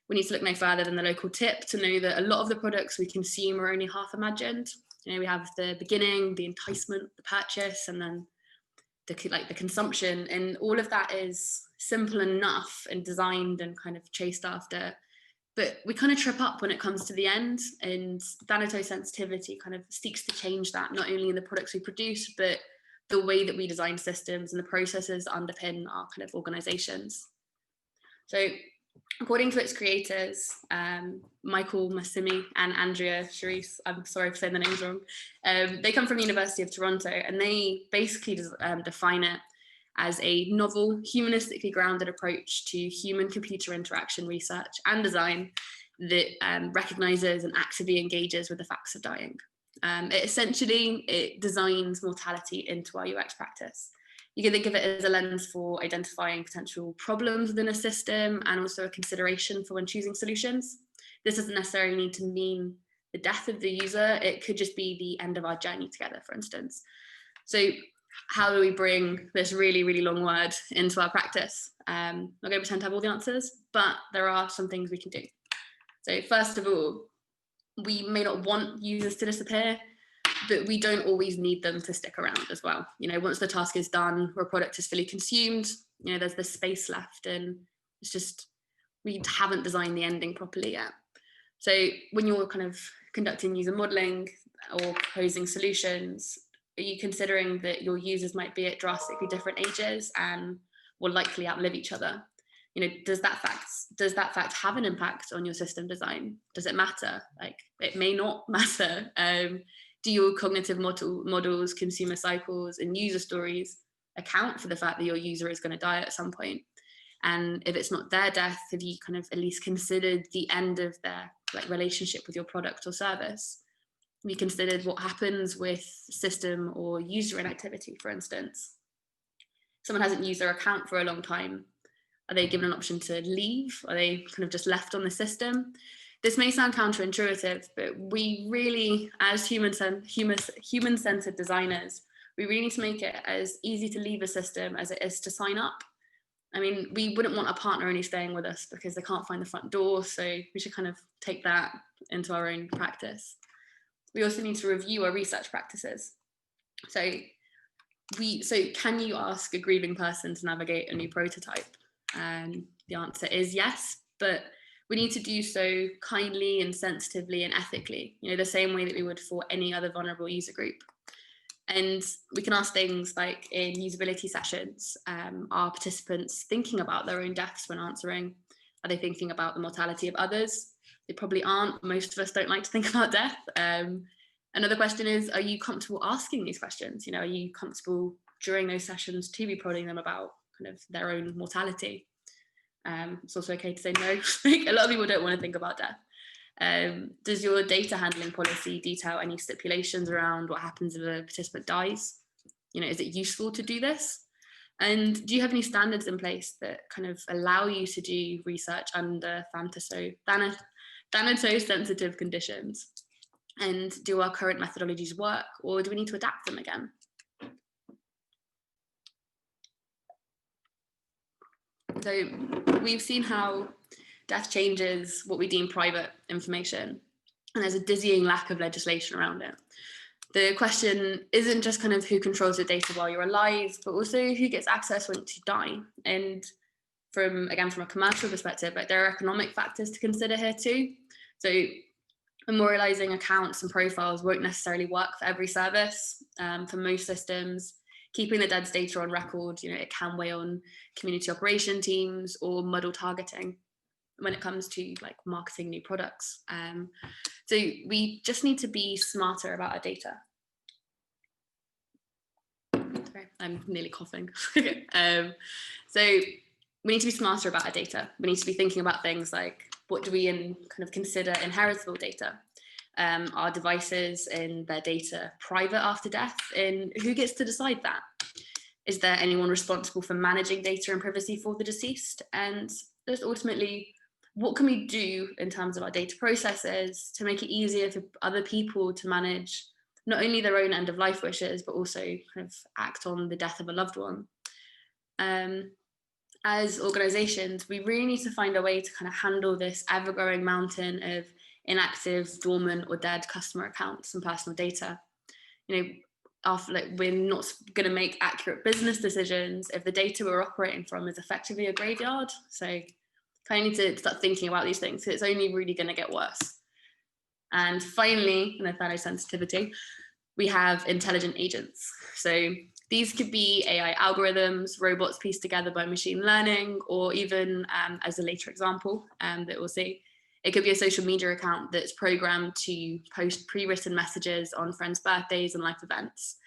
We need to look no further than the local tip to know that a lot of the products we consume are only half imagined. We have the beginning, the enticement, the purchase, and then the consumption. And all of that is simple enough and designed and kind of chased after. But we kind of trip up when it comes to the end, and planetary sensitivity kind of seeks to change that, not only in the products we produce, but the way that we design systems and the processes that underpin our kind of organizations. So according to its creators, Michael Massimi and Andrea Charisse, I'm sorry for saying the names wrong, they come from the University of Toronto, and they basically define it as a novel, humanistically grounded approach to human-computer interaction research and design that recognizes and actively engages with the facts of dying. It designs mortality into our UX practice. You can think of it as a lens for identifying potential problems within a system and also a consideration for when choosing solutions. This doesn't necessarily need to mean the death of the user. It could just be the end of our journey together, for instance. So how do we bring this really, really long word into our practice? I'm not going to pretend to have all the answers, but there are some things we can do. So first of all, we may not want users to disappear, but we don't always need them to stick around as well. Once the task is done or a product is fully consumed, there's this space left, and it's just, we haven't designed the ending properly yet. So when you're kind of conducting user modeling or proposing solutions, are you considering that your users might be at drastically different ages and will likely outlive each other? Does that fact have an impact on your system design? Does it matter? It may not matter. Do your cognitive models, consumer cycles, and user stories account for the fact that your user is going to die at some point? And if it's not their death, have you kind of at least considered the end of their relationship with your product or service? Have you considered what happens with system or user inactivity, for instance? Someone hasn't used their account for a long time. Are they given an option to leave? Are they kind of just left on the system? This may sound counterintuitive, but we really, as human-centered designers, we really need to make it as easy to leave a system as it is to sign up. We wouldn't want a partner only staying with us because they can't find the front door, so we should kind of take that into our own practice. We also need to review our research practices. So can you ask a grieving person to navigate a new prototype? The answer is yes, but we need to do so kindly and sensitively and ethically, the same way that we would for any other vulnerable user group. And we can ask things like, in usability sessions, are participants thinking about their own deaths when answering? Are they thinking about the mortality of others? They probably aren't. Most of us don't like to think about death. Another question is, are you comfortable asking these questions? Are you comfortable during those sessions to be prodding them about kind of their own mortality? It's also okay to say no. A lot of people don't want to think about death. Does your data handling policy detail any stipulations around what happens if a participant dies? Is it useful to do this? And do you have any standards in place that kind of allow you to do research under thanato-sensitive conditions? And do our current methodologies work, or do we need to adapt them again? So we've seen how death changes what we deem private information, and there's a dizzying lack of legislation around it. The question isn't just kind of who controls your data while you're alive, but also who gets access once you die. And from a commercial perspective, there are economic factors to consider here too. So memorializing accounts and profiles won't necessarily work for every service. For most systems, keeping the dead's data on record, it can weigh on community operation teams or model targeting when it comes to marketing new products. So we just need to be smarter about our data. Sorry, I'm nearly coughing. So we need to be smarter about our data. We need to be thinking about things like, what do we consider inheritable data? Are devices and their data private after death? And who gets to decide that? Is there anyone responsible for managing data and privacy for the deceased? And just ultimately, what can we do in terms of our data processes to make it easier for other people to manage not only their own end of life wishes, but also kind of act on the death of a loved one. As organizations, we really need to find a way to kind of handle this ever-growing mountain of inactive, dormant, or dead customer accounts and personal data. You know, after, like, we're not going to make accurate business decisions if the data we're operating from is effectively a graveyard. So kind of need to start thinking about these things. So it's only really going to get worse. And finally, in Planetary Sensitivity, we have intelligent agents. So these could be AI algorithms, robots pieced together by machine learning, or even, as a later example that we'll see, it could be a social media account that's programmed to post pre-written messages on friends' birthdays and life events.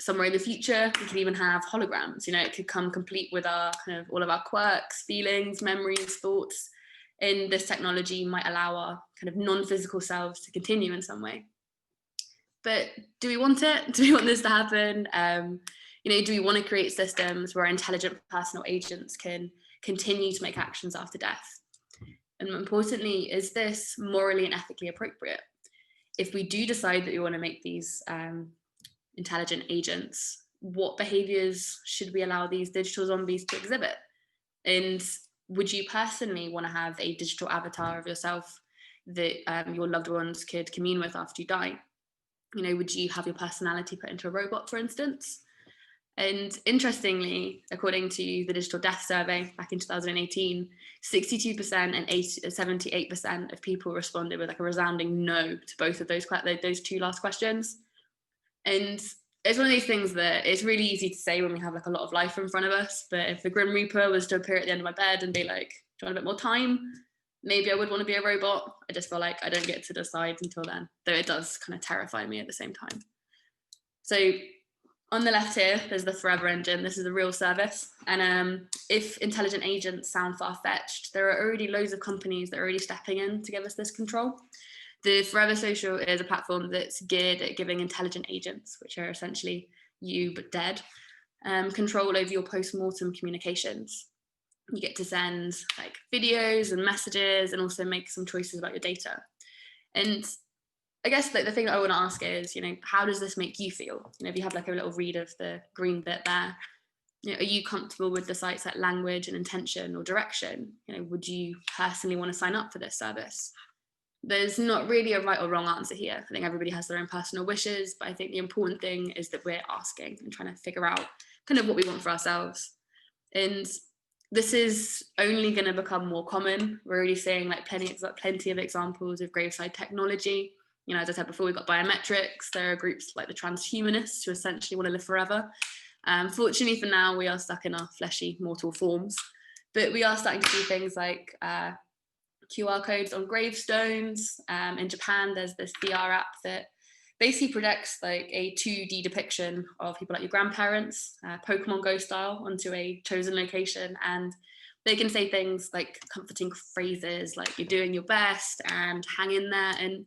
Somewhere in the future, we could even have holograms. You know, it could come complete with our kind of all of our quirks, feelings, memories, thoughts. And this technology might allow our kind of non-physical selves to continue in some way. But do we want it? Do we want this to happen? You know, do we want to create systems where intelligent personal agents can continue to make actions after death? And importantly, is this morally and ethically appropriate? If we do decide that we want to make these intelligent agents, what behaviors should we allow these digital zombies to exhibit? And would you personally want to have a digital avatar of yourself that your loved ones could commune with after you die? You know, would you have your personality put into a robot, for instance? And interestingly, according to the Digital Death Survey back in 2018, 62% and 78% of people responded with like a resounding no to both of those two last questions. And it's one of these things that it's really easy to say when we have like a lot of life in front of us. But if the Grim Reaper was to appear at the end of my bed and be like, do you want a bit more time? Maybe I would want to be a robot. I just feel like I don't get to decide until then, though it does kind of terrify me at the same time. So on the left here, there's the Forever Engine. This is a real service. And if intelligent agents sound far-fetched, there are already loads of companies that are already stepping in to give us this control. The Forever Social is a platform that's geared at giving intelligent agents, which are essentially you but dead, control over your post-mortem communications. You get to send like videos and messages and also make some choices about your data. And I guess like the thing that I want to ask is, you know, how does this make you feel? You know, if you have like a little read of the green bit there, you know, are you comfortable with the site's like language and intention or direction? You know, would you personally want to sign up for this service? There's not really a right or wrong answer here. I think everybody has their own personal wishes, but I think the important thing is that we're asking and trying to figure out kind of what we want for ourselves. And this is only going to become more common. We're already seeing like plenty of examples of graveside technology. You know, as I said before, we've got biometrics. There are groups like the transhumanists who essentially want to live forever. Fortunately for now, we are stuck in our fleshy mortal forms, but we are starting to see things like QR codes on gravestones. In Japan, there's this VR app that basically projects like a 2D depiction of people like your grandparents, Pokemon Go style, onto a chosen location. And they can say things like comforting phrases like you're doing your best and hang in there. And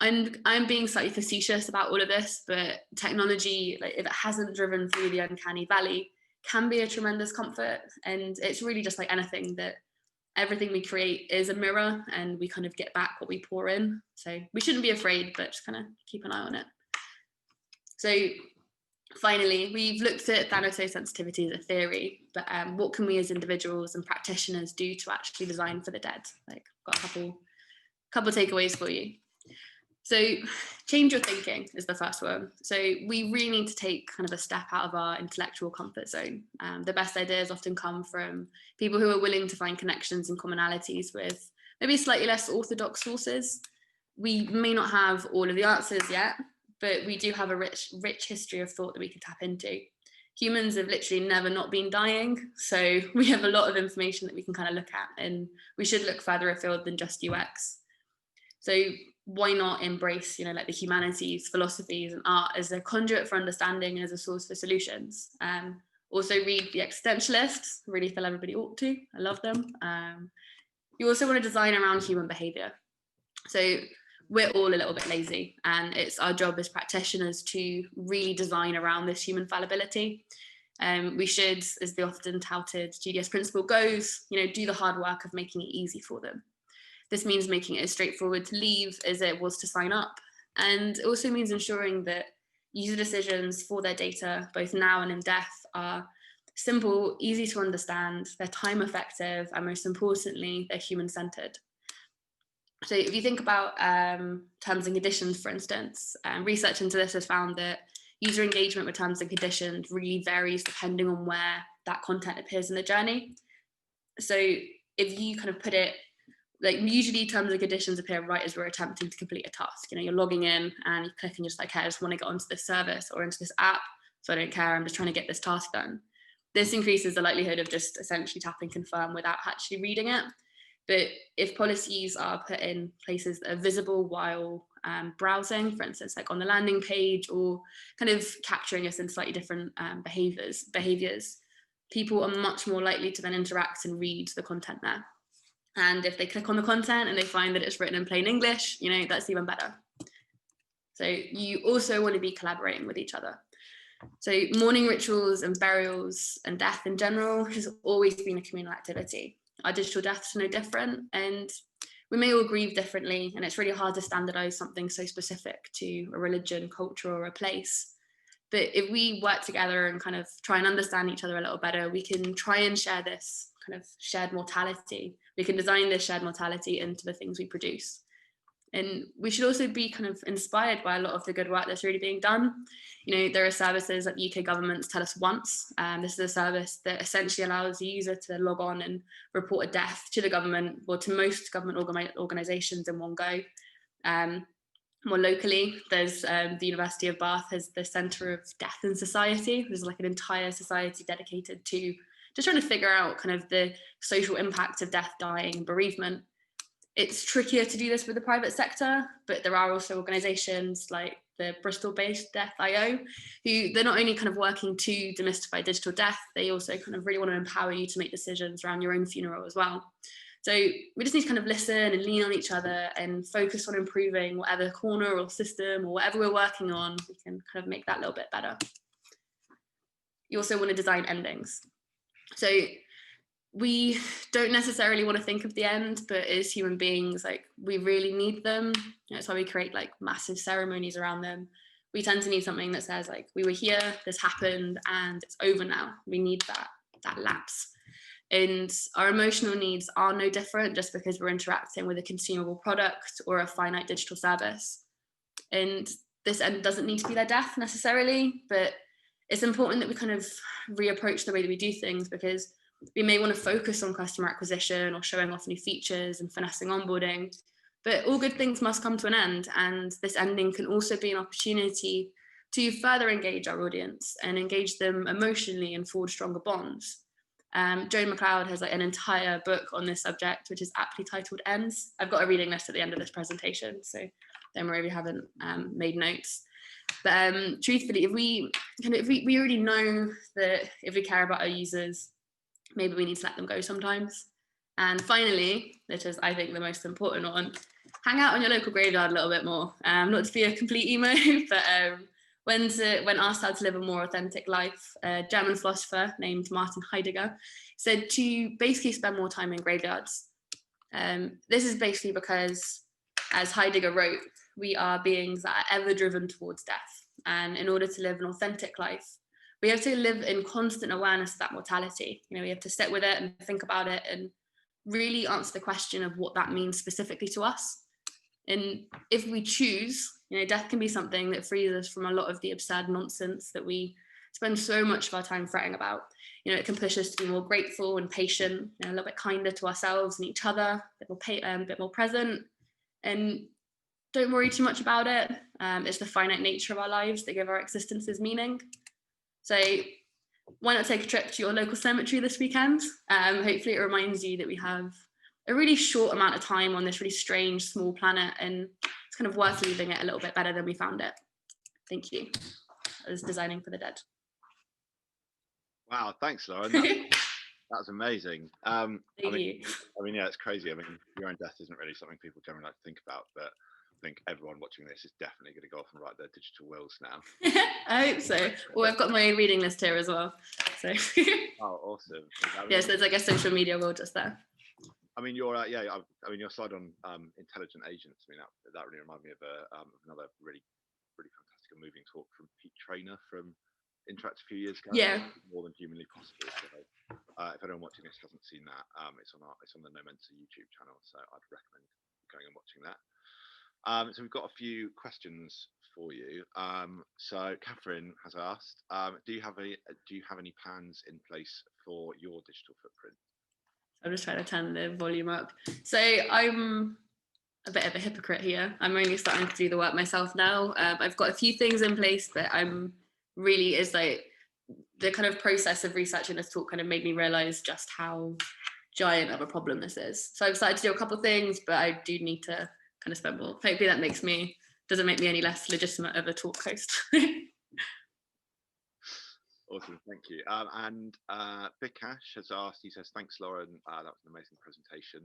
I'm being slightly facetious about all of this, but technology, like if it hasn't driven through the uncanny valley, can be a tremendous comfort. And it's really just like anything, that everything we create is a mirror and we kind of get back what we pour in. So we shouldn't be afraid, but just kind of keep an eye on it. So finally, we've looked at Planetary Sensitivity as a theory, but what can we as individuals and practitioners do to actually design for the dead? Like, I've got a couple takeaways for you. So change your thinking is the first one. So we really need to take kind of a step out of our intellectual comfort zone. The best ideas often come from people who are willing to find connections and commonalities with maybe slightly less orthodox sources. We may not have all of the answers yet, but we do have a rich history of thought that we can tap into. Humans have literally never not been dying, so we have a lot of information that we can kind of look at, and we should look further afield than just UX. So why not embrace, you know, like the humanities, philosophies and art as a conduit for understanding and as a source for solutions? Also read The Existentialists. I really feel everybody ought to. I love them. You also want to design around human behavior. So we're all a little bit lazy, and it's our job as practitioners to really design around this human fallibility. We should, as the often touted GDS principle goes, you know, do the hard work of making it easy for them. This means making it as straightforward to leave as it was to sign up. And it also means ensuring that user decisions for their data, both now and in death, are simple, easy to understand, they're time effective, and most importantly, they're human-centered. So if you think about terms and conditions, for instance, research into this has found that user engagement with terms and conditions really varies depending on where that content appears in the journey. So if you kind of put it, like usually terms and conditions appear right as we're attempting to complete a task. You're logging in and you click and you're just like, hey, I just want to get onto this service or into this app, so I don't care, I'm just trying to get this task done. This increases the likelihood of just essentially tapping confirm without actually reading it. But if policies are put in places that are visible while browsing, for instance, like on the landing page, or kind of capturing us in slightly different behaviors, people are much more likely to then interact and read the content there. And if they click on the content and they find that it's written in plain English, that's even better. So you also want to be collaborating with each other. So mourning rituals and burials and death in general has always been a communal activity. Our digital deaths are no different, and we may all grieve differently, and it's really hard to standardize something so specific to a religion, culture, or a place. But if we work together and kind of try and understand each other a little better, we can try and share this kind of shared mortality. We can design this shared mortality into the things we produce. And we should also be kind of inspired by a lot of the good work that's really being done. There are services that the UK government's Tell Us Once. This is a service that essentially allows the user to log on and report a death to the government, or to most government organisations in one go. More locally, there's the University of Bath has the Centre of Death and Society. There's like an entire society dedicated to just trying to figure out kind of the social impact of death, dying, and bereavement. It's trickier to do this with the private sector, but there are also organisations like the Bristol-based Death.io, who they're not only kind of working to demystify digital death, they also kind of really want to empower you to make decisions around your own funeral as well. So we just need to kind of listen and lean on each other and focus on improving whatever corner or system or whatever we're working on, we can kind of make that a little bit better. You also want to design endings. So we don't necessarily want to think of the end, but as human beings, like, we really need them. That's why we create like massive ceremonies around them. We tend to need something that says like, we were here, this happened, and it's over now. We need that lapse. And our emotional needs are no different just because we're interacting with a consumable product or a finite digital service. And this end doesn't need to be their death necessarily, but it's important that we kind of reapproach the way that we do things, because we may want to focus on customer acquisition or showing off new features and finessing onboarding, but all good things must come to an end. And this ending can also be an opportunity to further engage our audience and engage them emotionally and forge stronger bonds. Joan McLeod has like an entire book on this subject, which is aptly titled Ends. I've got a reading list at the end of this presentation, so don't worry if you haven't made notes. But truthfully, if we already know that if we care about our users, maybe we need to let them go sometimes. And finally, which is I think the most important one, hang out on your local graveyard a little bit more. Not to be a complete emo, but when asked how to live a more authentic life, a German philosopher named Martin Heidegger said to basically spend more time in graveyards. This is basically because, as Heidegger wrote, we are beings that are ever driven towards death. And in order to live an authentic life, we have to live in constant awareness of that mortality. We have to sit with it and think about it and really answer the question of what that means specifically to us. And if we choose, death can be something that frees us from a lot of the absurd nonsense that we spend so much of our time fretting about. It can push us to be more grateful and patient, a little bit kinder to ourselves and each other, a bit more present, and don't worry too much about it. It's the finite nature of our lives that give our existences meaning. So why not take a trip to your local cemetery this weekend? Hopefully it reminds you that we have a really short amount of time on this really strange small planet, and it's kind of worth leaving it a little bit better than we found it. Thank you. I was designing for the dead. Wow, thanks, Lauren. That's amazing. Thank you. Yeah, it's crazy. Your own death isn't really something people generally like to think about, but I think everyone watching this is definitely going to go off and write their digital wills now. I hope so. Well, I've got my own reading list here as well. So. Oh, awesome. Yes, there's like a social media will just there. I mean, your your slide on intelligent agents. I mean, that really reminded me of another really fantastic and moving talk from Pete Traynor from Interact a few years ago. Yeah. More than humanly possible. So, if anyone watching this hasn't seen that, it's on the No Mentor YouTube channel. So I'd recommend going and watching that. So we've got a few questions for you. So Catherine has asked, do you have any plans in place for your digital footprint? I'm just trying to turn the volume up. So I'm a bit of a hypocrite here. I'm only starting to do the work myself now. I've got a few things in place, but it's like the kind of process of researching this talk kind of made me realize just how giant of a problem this is. So I've started to do a couple of things, but I do need to kind of spend more. Hopefully that doesn't make me any less legitimate of a talk host. Awesome, thank you. And Big Cash has asked, he says, thanks, Lauren. That was an amazing presentation.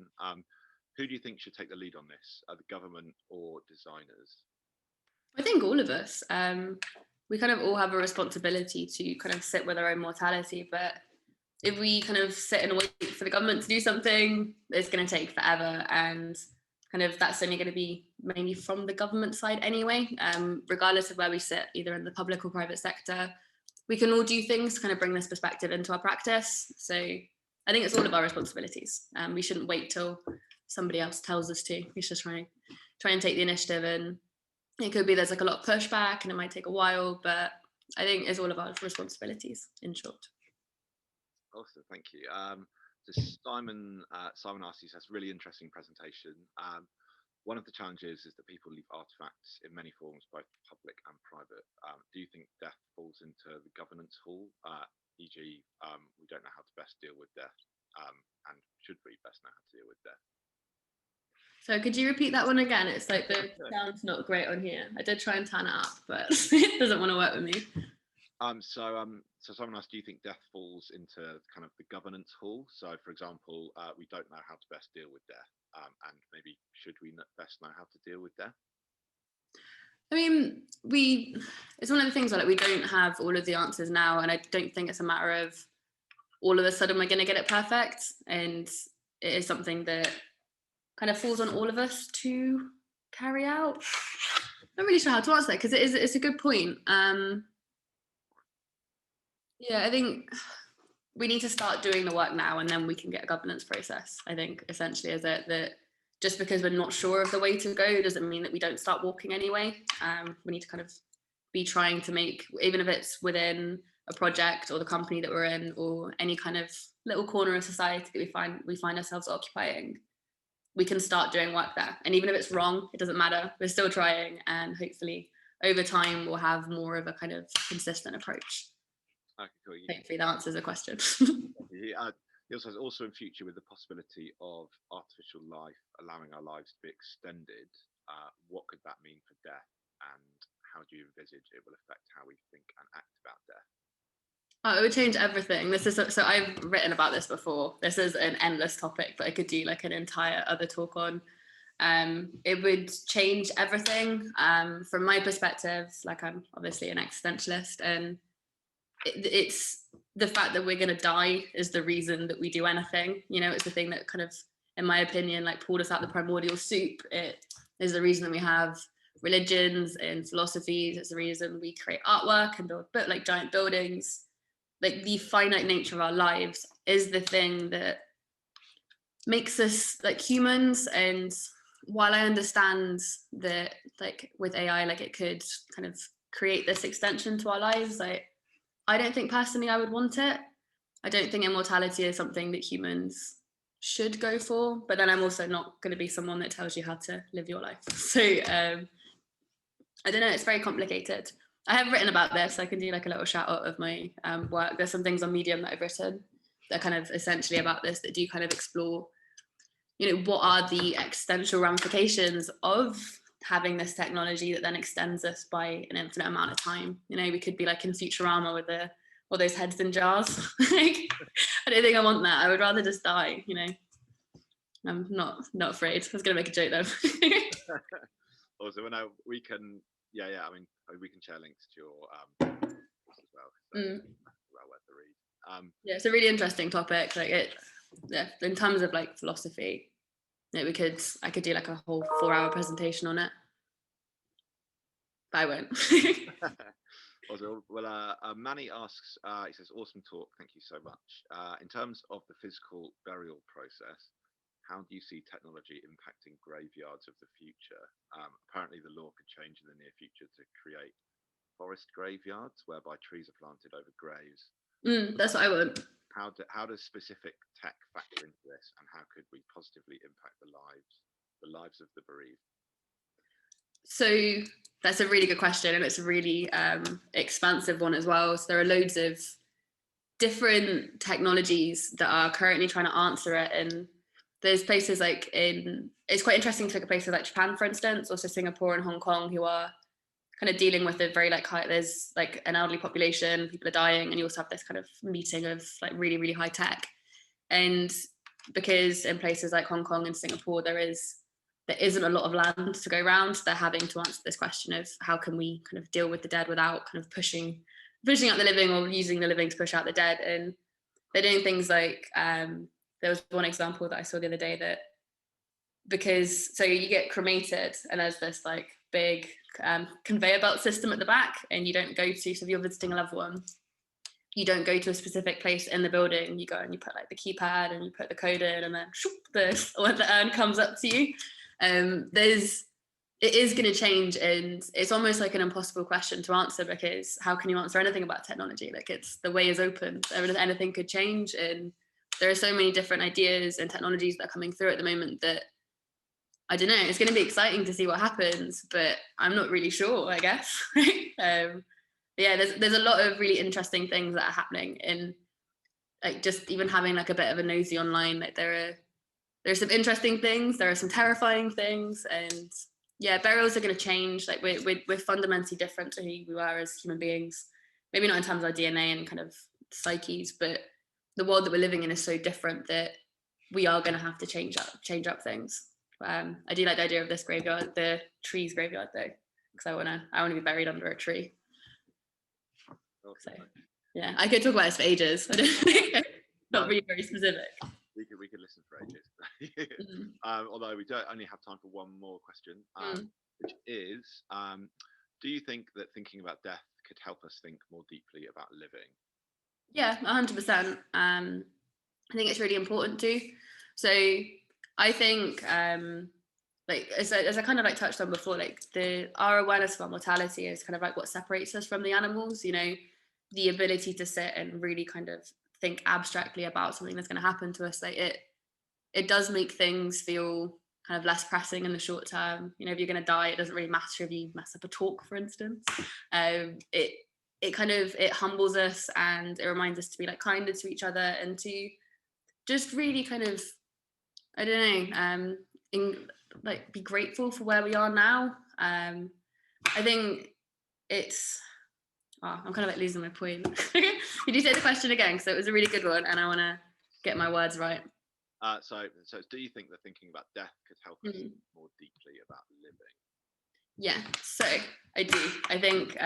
Who do you think should take the lead on this? The government or designers? I think all of us. We kind of all have a responsibility to kind of sit with our own mortality, but if we kind of sit and wait for the government to do something, it's going to take forever, and kind of that's only going to be mainly from the government side anyway, regardless of where we sit, either in the public or private sector. We can all do things to kind of bring this perspective into our practice. So I think it's all of our responsibilities. We shouldn't wait till somebody else tells us to. We should try and take the initiative, and it could be there's like a lot of pushback and it might take a while, but I think it's all of our responsibilities, in short. Awesome, thank you. So Simon asked, he says, really interesting presentation. One of the challenges is that people leave artifacts in many forms, both public and private. Do you think death falls into the governance hall? E.g., we don't know how to best deal with death, and should we best know how to deal with death? So could you repeat that one again? It's like the sound's not great on here. I did try and turn it up, but it doesn't want to work with me. So someone asked, do you think death falls into kind of the governance hall? So, for example, we don't know how to best deal with death, and maybe should we best know how to deal with death? I mean, it's one of the things where like we don't have all of the answers now, and I don't think it's a matter of all of a sudden we're going to get it perfect, and it is something that kind of falls on all of us to carry out. I'm not really sure how to answer that, because it's a good point. Yeah, I think we need to start doing the work now, and then we can get a governance process. I think essentially is that just because we're not sure of the way to go doesn't mean that we don't start walking anyway. We need to kind of be trying to make, even if it's within a project or the company that we're in, or any kind of little corner of society that we find ourselves occupying, we can start doing work there. And even if it's wrong, it doesn't matter. We're still trying, and hopefully over time we'll have more of a kind of consistent approach. Okay, cool. Hopefully that answers the question. He also says, also in future, with the possibility of artificial life allowing our lives to be extended, what could that mean for death, and how do you envisage it will affect how we think and act about death? It would change everything. So I've written about this before. This is an endless topic that I could do like an entire other talk on. It would change everything. From my perspective, like I'm obviously an existentialist, and it's the fact that we're going to die is the reason that we do anything. You know, it's the thing that kind of, in my opinion, like pulled us out the primordial soup. It is the reason that we have religions and philosophies. It's the reason we create artwork and build like giant buildings. Like the finite nature of our lives is the thing that makes us like humans. And while I understand that like with AI, like it could kind of create this extension to our lives, like I don't think personally I would want it. I don't think immortality is something that humans should go for, but then I'm also not going to be someone that tells you how to live your life. So I don't know, it's very complicated. I have written about this. I can do like a little shout out of my work. There's some things on Medium that I've written that are kind of essentially about this, that do kind of explore, you know, what are the existential ramifications of having this technology that then extends us by an infinite amount of time. You know, we could be like in Futurama with all those heads in jars. Like, I don't think I want that. I would rather just die, you know. I'm not afraid. I was going to make a joke though. Also, we can, I mean, we can share links to your as well. So well worth the read. Yeah, it's a really interesting topic. Like yeah, in terms of like philosophy, I could do like a whole 4-hour presentation on it, but I won't. Also, well, Manny asks, he says, awesome talk, thank you so much. In terms of the physical burial process, how do you see technology impacting graveyards of the future? Apparently the law could change in the near future to create forest graveyards whereby trees are planted over graves. That's what I want. How does specific tech factor into this, and how could we positively impact the lives of the bereaved? So that's a really good question, and it's a really expansive one as well. So there are loads of different technologies that are currently trying to answer it, and there's places like it's quite interesting to look at places like Japan, for instance, also Singapore and Hong Kong, who are kind of dealing with a very like high, there's like an elderly population, people are dying, and you also have this kind of meeting of like really, really high tech. And because in places like Hong Kong and Singapore, there isn't a lot of land to go around, they're having to answer this question of how can we kind of deal with the dead without kind of pushing out the living, or using the living to push out the dead. And they're doing things like, there was one example that I saw the other day that, because so you get cremated and there's this like big conveyor belt system at the back, and you don't go to, so if you're visiting a loved one, you don't go to a specific place in the building, you go and you put like the keypad and you put the code in, and then the urn comes up to you. It is going to change, and it's almost like an impossible question to answer, because how can you answer anything about technology? Like, it's, the way is open, anything could change, and there are so many different ideas and technologies that are coming through at the moment that, I don't know, it's going to be exciting to see what happens, but I'm not really sure, I guess. Yeah, there's a lot of really interesting things that are happening, and like just even having like a bit of a nosy online, like there are some interesting things, there are some terrifying things, and yeah, burials are going to change. Like we're fundamentally different to who we were as human beings. Maybe not in terms of our DNA and kind of psyches, but the world that we're living in is so different that we are going to have to change up things. I do like the idea of this graveyard, the trees graveyard though, because I want to be buried under a tree. So, yeah, I could talk about this for ages. I don't think not really very specific. We could listen for ages. Although we don't only have time for one more question, which is, do you think that thinking about death could help us think more deeply about living? Yeah, 100%. I think it's really important too. So I think, like as I kind of like touched on before, like our awareness of our mortality is kind of like what separates us from the animals. You know, the ability to sit and really kind of think abstractly about something that's going to happen to us, like it does make things feel kind of less pressing in the short term. You know, if you're going to die, it doesn't really matter if you mess up a talk, for instance. It humbles us, and it reminds us to be like kinder to each other, and to just really kind of, I don't know, like be grateful for where we are now. I think it's, I'm kind of like losing my point. Could you say the question again? Because it was a really good one, and I want to get my words right. So do you think that thinking about death could help us more deeply about living? Yeah, so I do. I think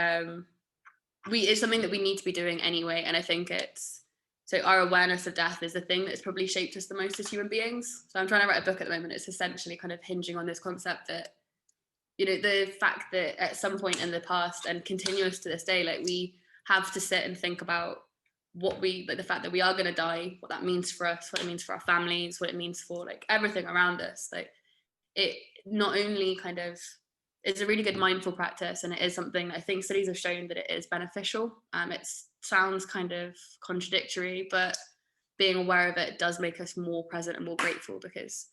it's something that we need to be doing anyway, and I think so our awareness of death is the thing that's probably shaped us the most as human beings. So I'm trying to write a book at the moment. It's essentially kind of hinging on this concept that, you know, the fact that at some point in the past and continuous to this day, like we have to sit and think about the fact that we are going to die, what that means for us, what it means for our families, what it means for like everything around us. Like it not only kind of is a really good mindful practice, and it is something that I think studies have shown that it is beneficial. It sounds kind of contradictory, but being aware of it does make us more present and more grateful, because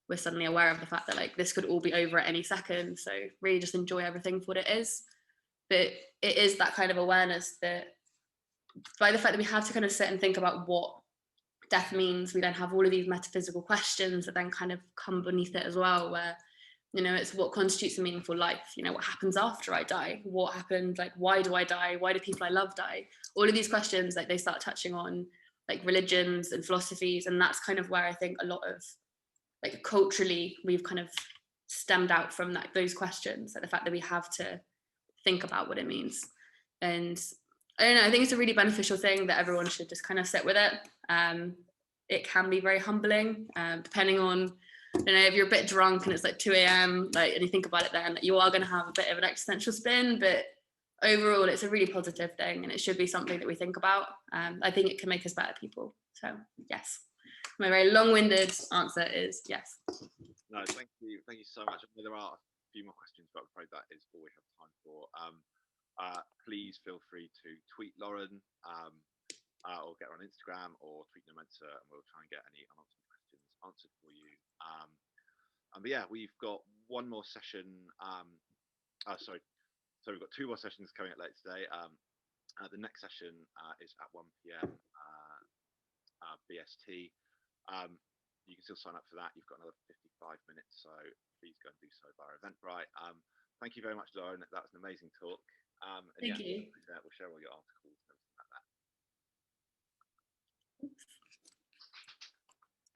we're suddenly aware of the fact that like this could all be over at any second. So really just enjoy everything for what it is. But it is that kind of awareness that by the fact that we have to kind of sit and think about what death means, we then have all of these metaphysical questions that then kind of come beneath it as well, where, you know, it's what constitutes a meaningful life. You know, what happens after I die? What happened? Like, why do I die? Why do people I love die? All of these questions, like they start touching on like religions and philosophies. And that's kind of where I think a lot of like culturally, we've kind of stemmed out from those questions, like the fact that we have to think about what it means. And I don't know, I think it's a really beneficial thing that everyone should just kind of sit with it. it can be very humbling, depending on, you know, if you're a bit drunk and it's like 2 a.m, like, and you think about it then, you are going to have a bit of an existential spin, but overall it's a really positive thing, and it should be something that we think about. I think it can make us better people. So yes, my very long-winded answer is yes. No, thank you so much. There are a few more questions, but I'm afraid that is all we have time for. Please feel free to tweet Lauren, or get her on Instagram, or tweet Nomenta, and we'll try and get any unanswered questions answered for you. But yeah, we've got one more session. So we've got 2 more sessions coming up later today. The next session is at 1 p.m. BST. You can still sign up for that. You've got another 55 minutes, so please go and do so via Eventbrite. Thank you very much, Lauren. That was an amazing talk. And Thank you. We'll share all your articles and everything like that.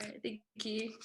All right, thank you.